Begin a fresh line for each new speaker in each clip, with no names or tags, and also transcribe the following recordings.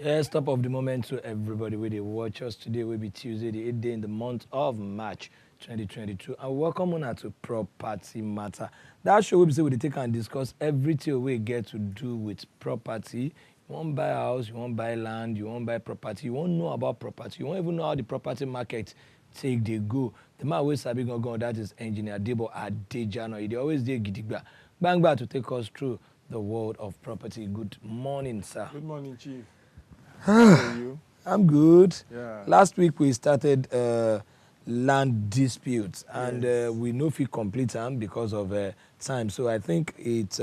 Yes, top of the moment to everybody where they watch us today. Will be Tuesday, the 8th day in the month of March 2022. And welcome on to Property Matter. That show will be say we take and discuss everything we get to do with property. You want to buy a house, you want to buy land, you want to buy property, you want to know about property, you want to even know how the property market take they go. The man always sabi go, that is engineer Debo Adejana. They always dey gidigba. Bang back to take us through the world of property. Good morning, sir.
Good morning, Chief. How are you?
I'm good.
Yeah.
Last week we started land disputes, and
Yes.
we know if we complete them because of time. So I think it's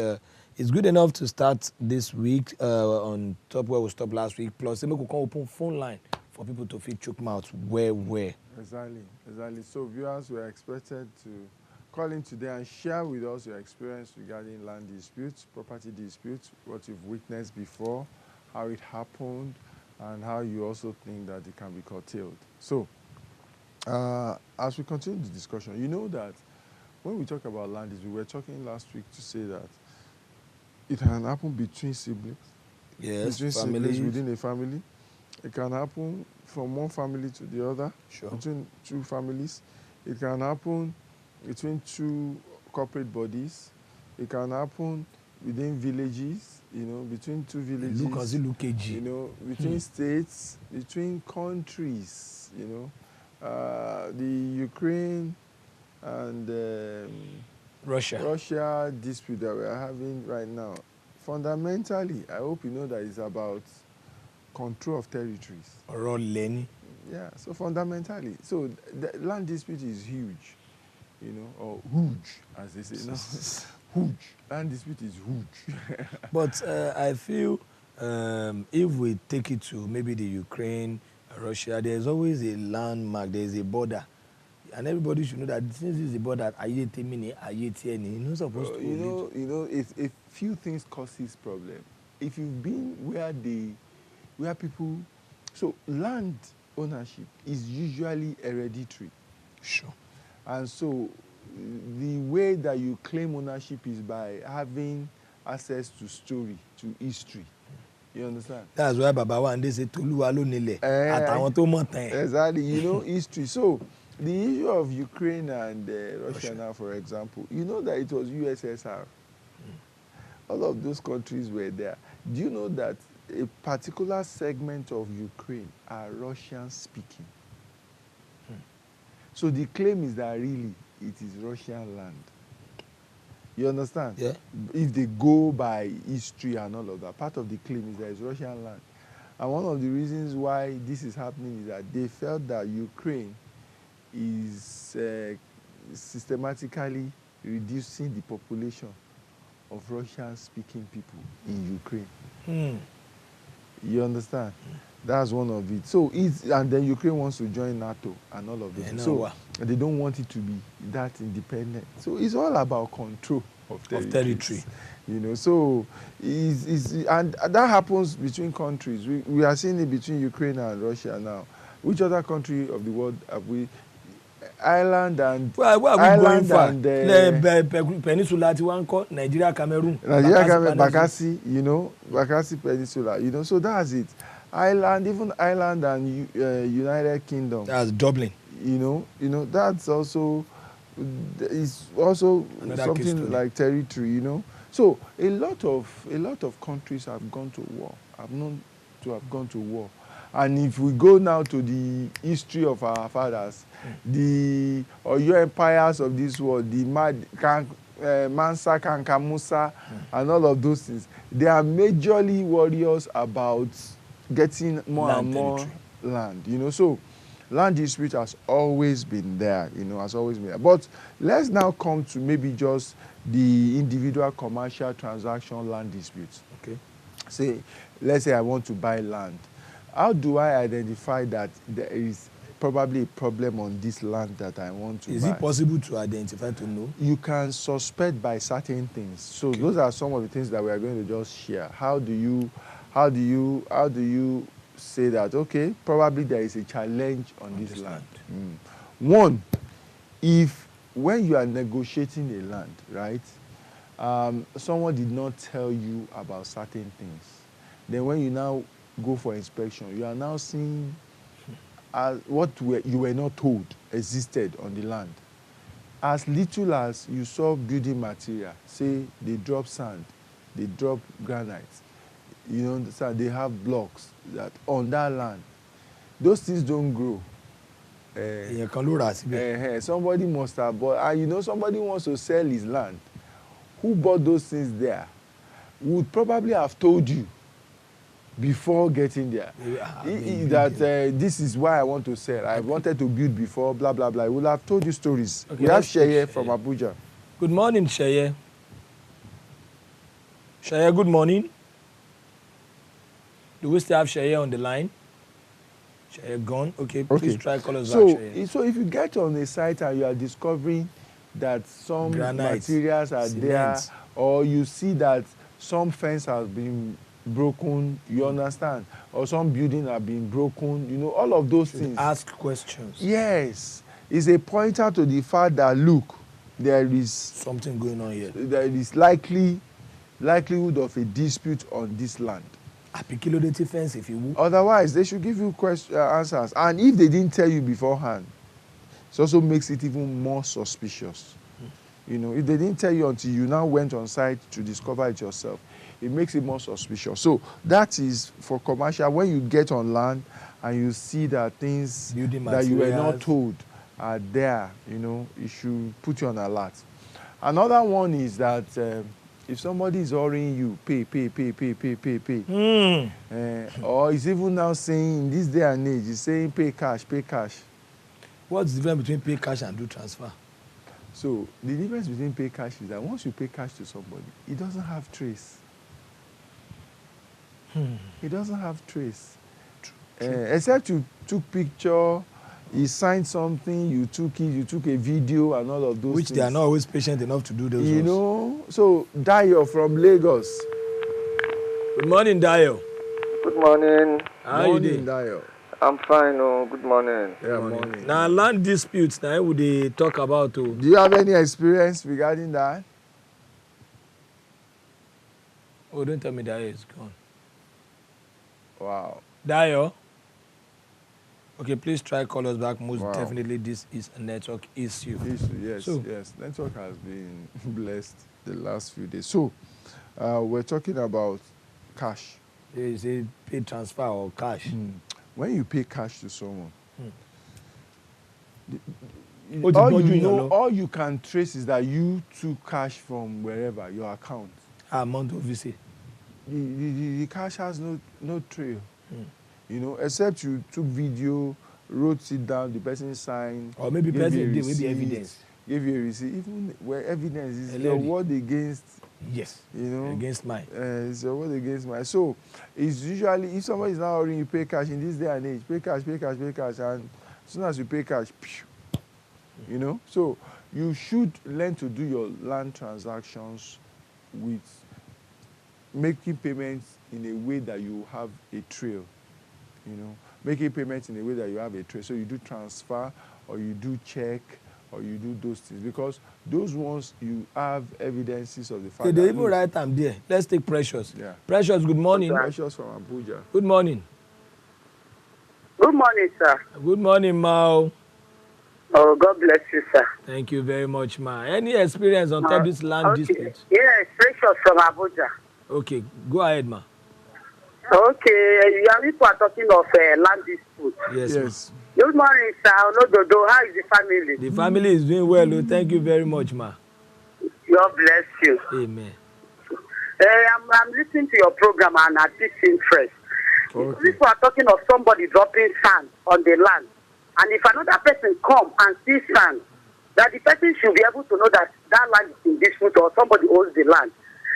good enough to start this week on top where we stopped last week. Plus, we can open phone line for people to fit choke mouth where.
Exactly. So viewers were expected to call in today and share with us your experience regarding land disputes, property disputes, what you've witnessed before, how it happened, and how you also think that it can be curtailed. So, as we continue the discussion, you know that when we talk about land disputes, we were talking last week to say that it can happen between siblings,
Yes,
between
families.
siblings within a family. It can happen from one family to the other,
Sure.
between two families. It can happen between two corporate bodies. It can happen within villages, between two villages. Between states, between countries, the Ukraine and Russia dispute that we are having right now. Fundamentally, I hope you know that it's about control of territories. Yeah, so fundamentally, the land dispute is huge, or huge, as they say. No, huge. Land dispute is huge.
But I feel if we take it to maybe the Ukraine, Russia, there's always a landmark, there's a border. And everybody should know that since this is a border, you're not supposed to.
If a few things causes problem. If you've been where people, so land ownership is usually hereditary.
Sure.
And so the way that you claim ownership is by having access to story, to history. You understand?
That's why Baba one day said Toluwa lo nile àtàwọn tó mọ̀ tán.
Exactly, history. So the issue of Ukraine and Russia now, for example, you know that it was USSR. All of those countries were there. Do you know that a particular segment of Ukraine are Russian speaking? So the claim is that really it is Russian land. You understand?
Yeah.
If they go by history and all of that, part of the claim is that it's Russian land. And one of the reasons why this is happening is that they felt that Ukraine is systematically reducing the population of Russian-speaking people in Ukraine. You understand? That's one of it. So and then Ukraine wants to join NATO and all of this. So they don't want it to be that independent. So it's all about control of territory. So and that happens between countries. We are seeing it between Ukraine and Russia now. Which other country of the world have we? Ireland and
Ireland and Peninsula Nigeria, Cameroon.
Bakassi, Bakassi Peninsula, so that's it. Ireland and United Kingdom.
That's Dublin.
That's also
another
something like territory. So a lot of countries have gone to war. Have known to have gone to war. And if we go now to the history of our fathers, the Oyo empires of this world, the Mansa, Kankamusa, and all of those things, they are majorly warriors about getting more and more land. So land dispute has always been there, has always been there. But let's now come to maybe just the individual commercial transaction land disputes.
Okay.
Let's say I want to buy land. How do I identify that there is probably a problem on this land that I want to buy?
Is it possible to identify, to know?
You can suspect by certain things. So those are some of the things that we are going to just share. How do you say that, okay, probably there is a challenge on this land? One, if when you are negotiating a land, right, someone did not tell you about certain things, then when you now go for inspection, you are now seeing what you were not told existed on the land. As little as you saw building material, say they drop sand, they drop granite, you know, so they have blocks that on that land. Those things don't grow. Somebody must have bought, and you know, somebody wants to sell his land. Who bought those things there would probably have told you before getting there that this is why I want to sell. I wanted to build before, blah, blah, blah. I would have told you stories. Okay, we have Sheye from Abuja.
Good morning, Sheye. Sheye, good morning. Do we still have Sheye on the line? Sheye gone? Okay, please try call us back, Sheye.
So if you get on a site and you are discovering that some materials are there, or you see that some fence has been broken, you understand, or some building have been broken, you know, all of those things.
Ask questions.
Yes, it's a pointer to the fact that look, there is
something going on here.
There is likelihood of a dispute on this land.
Fence, if you will.
Otherwise, they should give you answers, and if they didn't tell you beforehand, it also makes it even more suspicious. You know, if they didn't tell you until you now went on site to discover it yourself, it makes it more suspicious. So that is for commercial. When you get on land and you see that things that you were not told are there, you know, it should put you on alert. Another one is that if somebody is ordering you, pay. Or is even now saying, in this day and age, he's saying pay cash.
What's the difference between pay cash and do transfer?
So the difference between pay cash is that once you pay cash to somebody, it doesn't have trace. It doesn't have trace. Except you took picture, you signed something, you took a video and all of those
Which
things.
They are not always patient enough to do those
You know, so Dayo from Lagos.
Good morning, Dayo.
Good morning.
How are you doing,
Dayo?
I'm fine. Oh, good morning.
Yeah, morning.
Now, land disputes, now would they talk about?
Do you have any experience regarding that?
Oh, don't tell me Dayo is gone.
Wow.
Dayo? Okay, please try call us back. Most definitely this is a network issue.
Yes. Network has been blessed the last few days. So, we're talking about cash.
Is it pay transfer or cash?
When you pay cash to someone, all you can trace is that you took cash from wherever, your account.
Amount of visit.
The cash has no trail. You know, except you took video, wrote it down, the person signed.
Or maybe person did with the evidence.
Give you a receipt. Even where evidence is your word against.
Yes.
You know,
against mine.
It's your word against mine. So it's usually if somebody is now ordering you pay cash in this day and age, pay cash, and as soon as you pay cash, you know. So you should learn to do your land transactions with making payments in a way that you have a trail. You know, making payments in a way that you have a trace. So you do transfer, or you do check, or you do those things, because those ones you have evidences of the fact.
They even write them there. Let's take Precious.
Yeah.
Precious, good morning.
Precious from Abuja.
Good morning.
Good morning, sir.
Good morning, Mao.
Oh, God bless you, sir.
Thank you very much, Ma. Any experience on top this land dispute?
Yes, Precious from Abuja.
Okay, go ahead, Ma.
Okay, people are talking of land dispute.
Yes.
Good morning, sir. Onododo, how is the family?
The family is doing well. Thank you very much, Ma.
God bless you.
Amen.
I'm listening to your program and at this interest.
Okay.
People are talking of somebody dropping sand on the land. And if another person come and see sand, that the person should be able to know that that land is in dispute or somebody owns the land.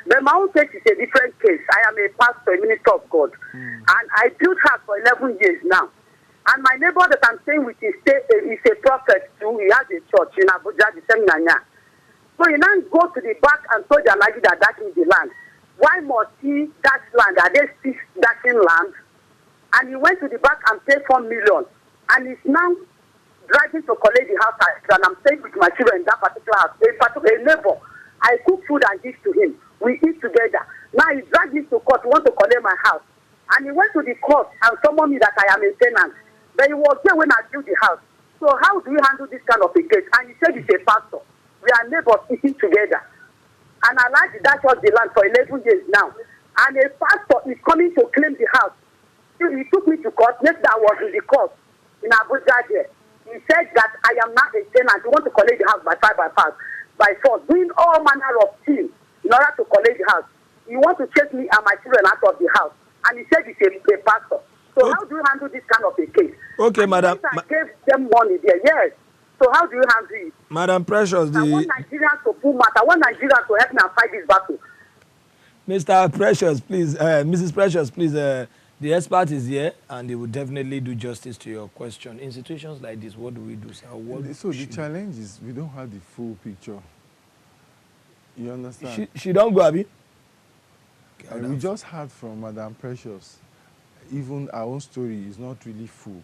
But my own case is a different case. I am a pastor, a minister of God. And I built house for 11 years now. And my neighbor that I'm staying with is a prophet too. He has a church in Abuja, the Seminanya. So he now go to the back and told the lady that is the land. Why must he dash land? Are they still dashing land? And he went to the back and paid 4 million. And he's now driving to collect the house. And I'm staying with my children in that particular house. A neighbor. I cook food and give to him. We eat together. Now he dragged me to court, want to collect my house. And he went to the court and summoned me that I am a tenant. But he was there when I built the house. So how do you handle this kind of a case? And he said he's a pastor. We are neighbors eating together. And I like that church the land for 11 years now. And a pastor is coming to claim the house. So he took me to court. Next day I was in the court in Abuja there. He said that I am not a tenant. He want to collect the house by force, doing all manner of things in order to collect the house. He want to chase me and my children out of the house. And he said he's a pastor. So how do you handle this kind of a case?
Okay, madam.
I gave them money there, yes. So how do you handle it?
Madam Precious,
I want Nigerians to pull Matta. I want Nigerians to help me and fight this battle.
Mr. Precious, please, Mrs. Precious, please, the expert is here and they will definitely do justice to your question. In situations like this, what do we do, sir?
So the challenge is we don't have the full picture. You understand?
She don't go, Abi?
And we just heard from Madam Precious. Even our own story is not really full.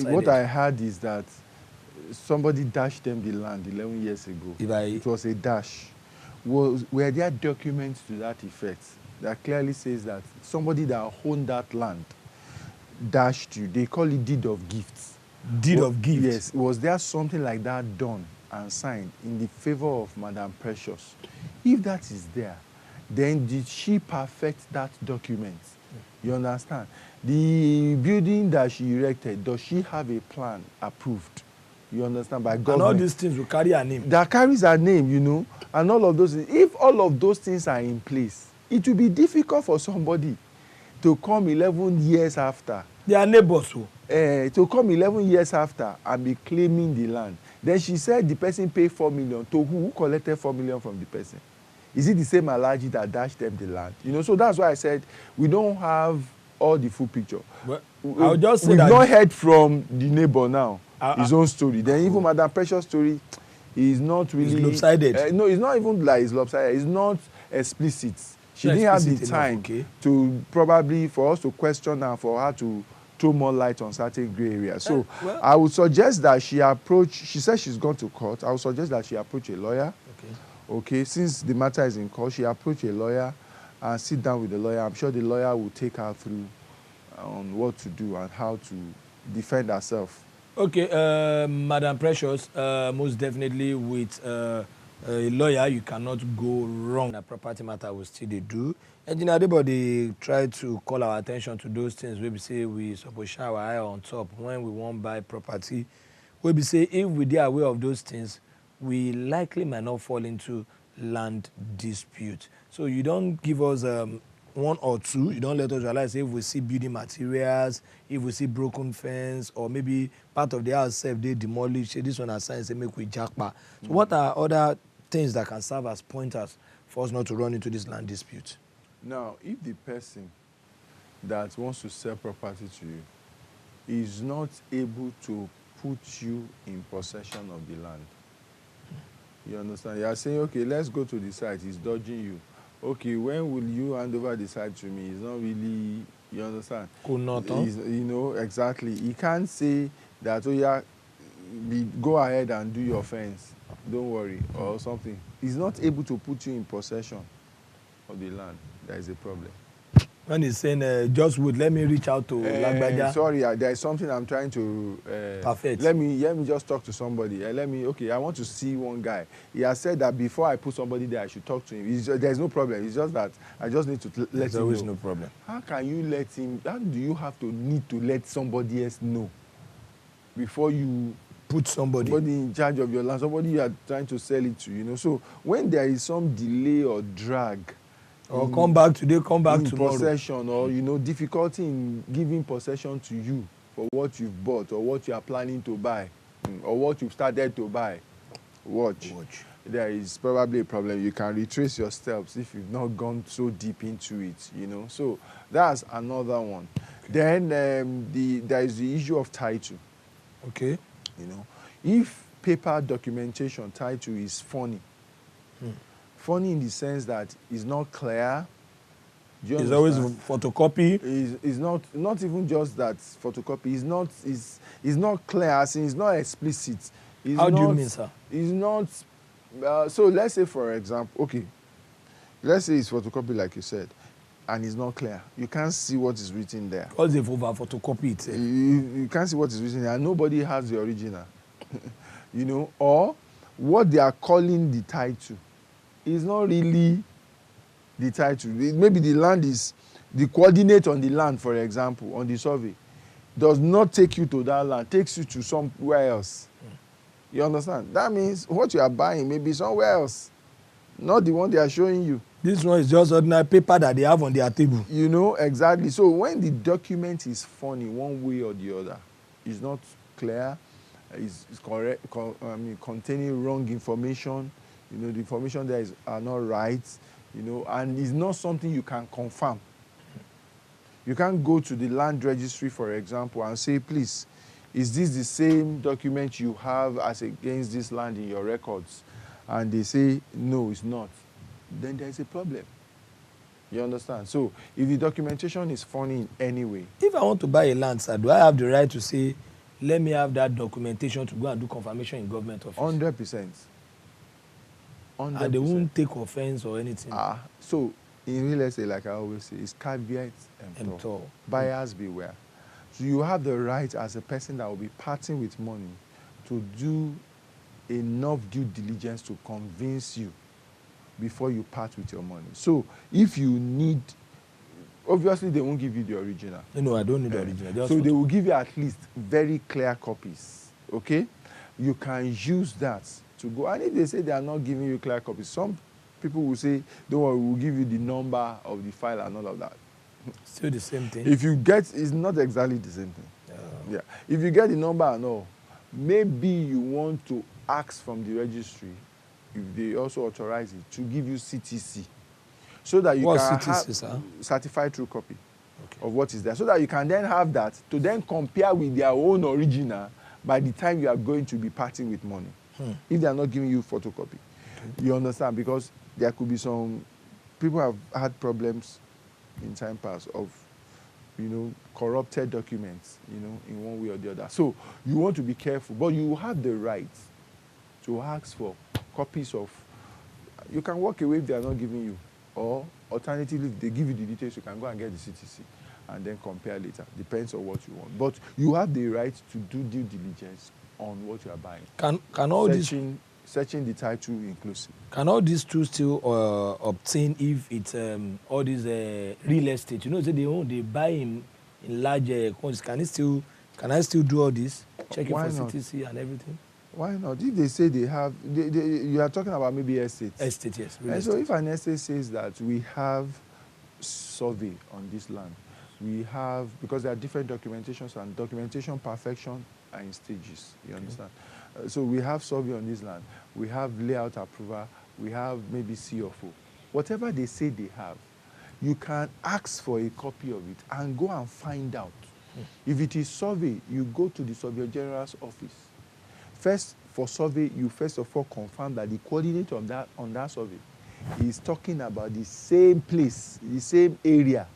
What I heard is that somebody dashed them the land 11 years ago. It was a dash. Were there documents to that effect that clearly says that somebody that owned that land dashed you? They call it deed of gifts.
Deed of gifts?
Yes. Was there something like that done and signed in the favor of Madam Precious? If that is there, then did she perfect that document? You understand? The building that she erected, does she have a plan approved? You understand? By government.
And all these things will carry her name.
That carries her name, you know, and all of those things. If all of those things are in place, it will be difficult for somebody to come 11 years after.
They are neighbors, so.
To come 11 years after and be claiming the land. Then she said the person paid 4 million. To who? Who collected 4 million from the person? Is it the same Alhaji that dashed them the land? You know, so that's why I said we don't have all the full picture.
Well, I'll just say
we've
that
not heard from the neighbor now, his own story. Then even Madam Precious' story is not really...
It's lopsided.
No, it's not even like it's lopsided. It's not explicit. She didn't have the time to probably, for us to question her, for her to throw more light on certain gray areas. So I would suggest that she said she's gone to court. I would suggest that she approach a lawyer. Okay, since the matter is in court, she approach a lawyer and sit down with the lawyer. I'm sure the lawyer will take her through on what to do and how to defend herself. Okay,
Madam Precious, most definitely with a lawyer, you cannot go wrong. The Property Matta will still they do. Engineer Debo try to call our attention to those things where we say we suppose shine our eye on top when we want buy property. Where we say if we are aware of those things, we likely might not fall into land dispute. So you don't give us one or two. You don't let us realize if we see building materials, if we see broken fence, or maybe part of the house self they demolish. This one assigns say make we jackpot. So what are other things that can serve as pointers for us not to run into this land dispute?
Now, if the person that wants to sell property to you is not able to put you in possession of the land, you understand? You are saying, okay, let's go to the site. He's dodging you. Okay, when will you hand over the site to me? It's not really, you understand? You know, exactly. He can't say that, oh yeah, go ahead and do your fence. Don't worry, or something. He's not able to put you in possession of the land. There is a problem.
When he's saying, just would let me reach out to Lagbaja.
Sorry, there is something I'm trying to...
perfect.
Let me just talk to somebody. Okay, I want to see one guy. He has said that before I put somebody there, I should talk to him. There's no problem. It's just that I just need to let him know.
There's always no problem.
How can you let him... How do you have to need to let somebody else know before you...
Put somebody
in charge of your land, somebody you are trying to sell it to, you know? So when there is some delay or drag...
Or come back today, come back tomorrow.
Possession, or you know, difficulty in giving possession to you for what you've bought or what you are planning to buy, or what you've started to buy. Watch. There is probably a problem. You can retrace your steps if you've not gone so deep into it, you know. So that's another one. Okay. Then there is the issue of title.
Okay.
You know, if paper documentation title is funny. Funny in the sense that it's not clear.
It's always photocopy.
It's not even just that photocopy. It's not clear. As in, it's not explicit.
How do you mean, sir?
It's not. So let's say, for example, okay. Let's say it's photocopy, like you said, and it's not clear. You can't see what is written there.
Because they've over photocopy it.
You can't see what is written there. And nobody has the original. You know, or what they are calling the title is not really the title. Maybe the land is, the coordinate on the land, for example, on the survey, does not take you to that land, takes you to somewhere else. You understand? That means what you are buying may be somewhere else, not the one they are showing you.
This one is just ordinary paper that they have on their table.
You know, exactly. So when the document is funny one way or the other, it's not clear, it's correct, containing wrong information, you know, the information there are not right, you know, and it's not something you can confirm. You can't go to the land registry, for example, and say, please, is this the same document you have as against this land in your records? And they say, no, it's not. Then there's a problem. You understand? So if the documentation is funny in any way.
If I want to buy a land, sir, do I have the right to say, let me have that documentation to go and do confirmation in government office?
100%. 100%.
And they won't take offense or anything?
So in real estate, like I always say, it's caveat emptor. Buyers beware. So you have the right as a person that will be parting with money to do enough due diligence to convince you before you part with your money. So if you need, obviously they won't give you the original.
No, I don't need the original.
So they will give you at least very clear copies, okay? You can use that to go. And if they say they are not giving you clear copies, some people will say, don't worry, we'll give you the number of the file and all of that.
Still the same thing?
If you get, it's not exactly the same thing. Yeah. If you get the number and all, maybe you want to ask from the registry, if they also authorize it, to give you CTC. So that you can
CTC,
have
sir?
Certified true copy of what is there. So that you can then have that to then compare with their own original by the time you are going to be parting with money. If they are not giving you photocopy. You understand? Because there could be some people have had problems in time past of, you know, corrupted documents, you know, in one way or the other. So you want to be careful, but you have the right to ask for copies of, you can walk away if they are not giving you, or alternatively, if they give you the details, you can go and get the CTC and then compare later. Depends on what you want. But you have the right to do due diligence on what you are buying.
Can all
searching the title inclusive.
Can all these tools still obtain if it's all these real estate? You know, say they buy in large quantities. Can I still do all this? Checking for CTC and everything?
Why not? If they say they have, you are talking about maybe estate.
Estate, yes.
And so if an estate says that we have survey on this land, we have, because there are different documentations and documentation perfection are in stages, you understand? So we have survey on this land, we have layout approval, we have maybe CFO. Whatever they say they have, you can ask for a copy of it and go and find out. If it is survey, you go to the Surveyor General's office. First, for survey, you first of all confirm that the coordinator on that survey is talking about the same place, the same area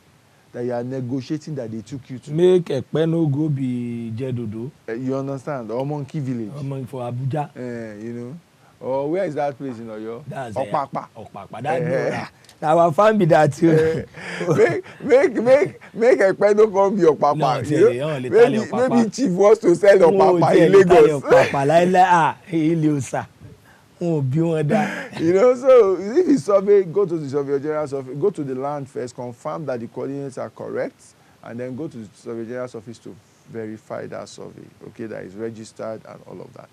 that you are negotiating that they took you to.
Make a no go be Jedodo.
You understand? Or Monkey Village.
Or for Abuja.
You know. Or where is that place in Oyo?
That's
Okpakpa.
Okpakpa. Our family that too.
Make a no come be Okpakpa.
No,
maybe chief wants to sell Okpakpa in Lagos. You know, so if you survey, go to the Surveyor General's office, go to the land first, confirm that the coordinates are correct, and then go to the Surveyor General's office to verify that survey, okay, that is registered and all of that.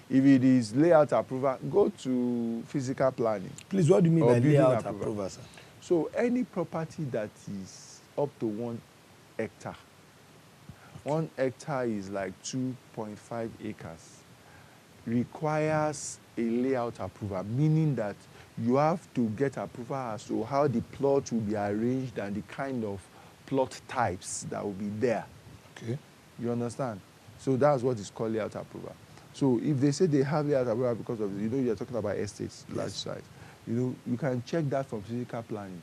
If it is layout approval, go to physical planning.
Please, what do you mean by layout approval, sir?
So any property that is up to 1 hectare, 1 hectare is like 2.5 acres, requires a layout approval, meaning that you have to get approval as to how the plot will be arranged and the kind of plot types that will be there.
Okay.
You understand? So that's what is called layout approval. So if they say they have layout approval because of, you know, you're talking about estates, large size, you know, you can check that from physical planning.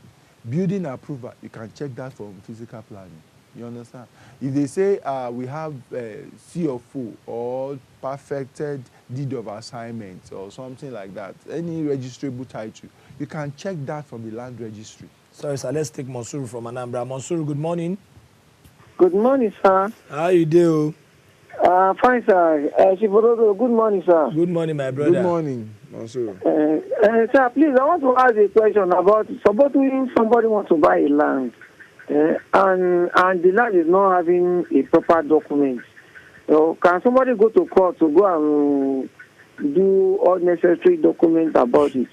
Building approval, you can check that from physical planning. You understand? If they say we have CFO or perfected deed of assignment or something like that, any registrable title, you can check that from the land registry.
Sorry, sir. Let's take Monsuru from Anambra. Monsuru, good morning.
Good morning, sir.
How you do?
Fine, sir. Good morning, sir.
Good morning, my brother.
Good morning, Monsuru.
Sir, please, I want to ask a question about supporting somebody wants to buy a land, and the land is not having a proper document. So, can somebody go to court to go and do all necessary documents about it?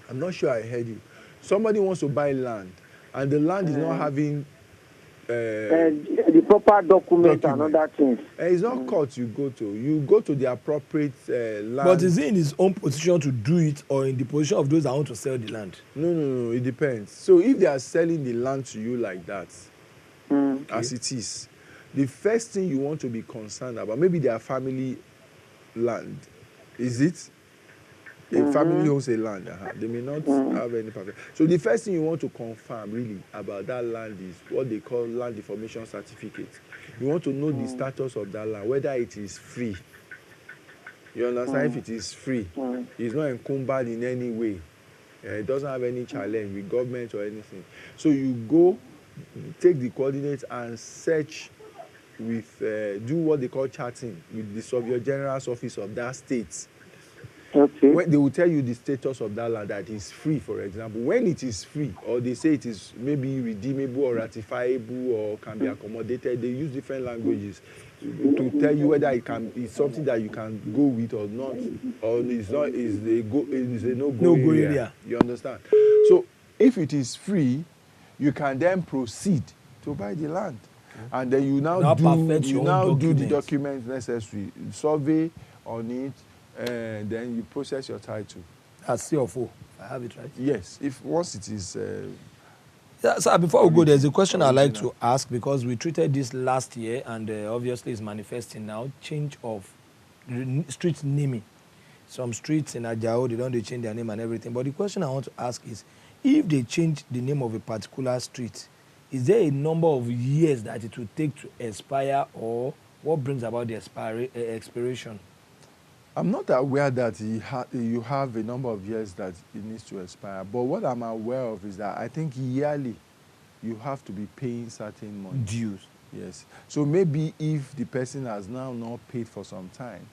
I'm not sure I heard you. Somebody wants to buy land, and the land is not having
the proper document and other things.
It's not court you go to. You go to the appropriate land.
But is he in his own position to do it, or in the position of those that want to sell the land?
No. It depends. So if they are selling the land to you like that, as it is, the first thing you want to be concerned about, maybe their family land, is it? A family owns a land. They may not have any problem. So the first thing you want to confirm really about that land is what they call land information certificate. You want to know the status of that land, whether it is free. You understand? If it is free, it's not encumbered in any way. It doesn't have any challenge with government or anything. So you go, take the coordinates and search with, do what they call charting with the Surveyor General's office of that state.
Okay.
When they will tell you the status of that land that is free, for example. When it is free, or they say it is maybe redeemable or ratifiable or can be accommodated, they use different languages to tell you whether it's something that you can go with or not, or is a no-go area. You understand? So if it is free, you can then proceed to buy the land, and then you now do the documents necessary, survey on it. Then you process your title.
That's C of O. I have it right.
Yes, once it is.
Yeah, sir, before we go, there's a question I'd like to ask, because we treated this last year and obviously it's manifesting now. Change of street naming. Some streets in Ajao, they change their name and everything. But the question I want to ask is, if they change the name of a particular street, is there a number of years that it will take to expire, or what brings about the expiration?
I'm not aware that you have a number of years that it needs to expire. But what I'm aware of is that I think yearly you have to be paying certain money.
Dues.
Yes. So maybe if the person has now not paid for some time,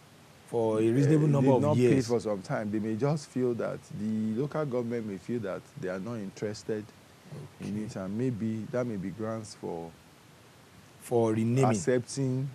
for a reasonable number of years,
not paid for some time, they may just feel that the local government may feel that they are not interested in it, and maybe that may be grounds for renaming, accepting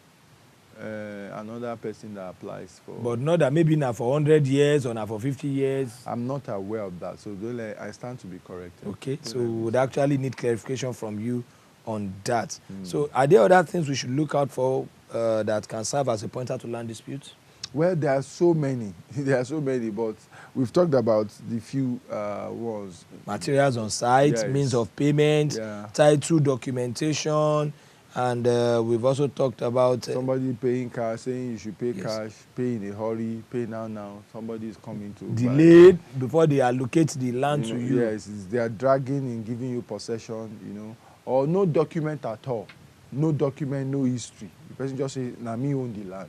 another person that applies for.
But not that maybe now for 100 years or now for 50 years.
I'm not aware of that, so I stand to be corrected.
Okay, so we would actually need clarification from you on that. So are there other things we should look out for that can serve as a pointer to land disputes?
Well, there are so many. There are so many, but we've talked about the few ones.
Materials on site, yes. Means of payment, title documentation, and we've also talked about
somebody paying cash, saying you should pay cash, pay in a hurry, pay now. Somebody is coming to
delayed before they allocate the land to you.
Yes, they are dragging in giving you possession, or no document at all. No document, no history. The person just say, "Na me own the land."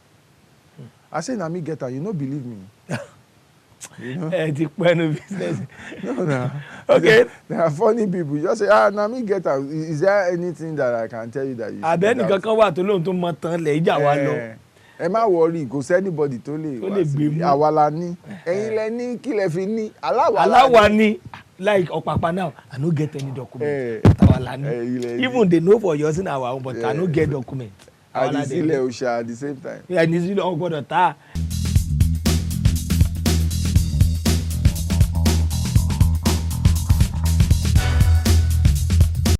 I say, "Na me get her." You don't believe me.
Business.
No.
Okay.
There are funny people. You just say, "Na me get her." Is there anything that I can tell you that you should
get out? Kankan wà tó lóhun tó mọ tán lẹ̀ ìjà wa lọ.
Ẹ má worry, kò sí anybody tó lè wá sí. Àwa la ní. Ẹ̀yin lẹ ní, kí lẹ fi ní.
Aláwa ní. Like Opapa now, I don't get any document. Even they know for using our own, but I don't get document.
At the same time.
Yeah, and it's all got a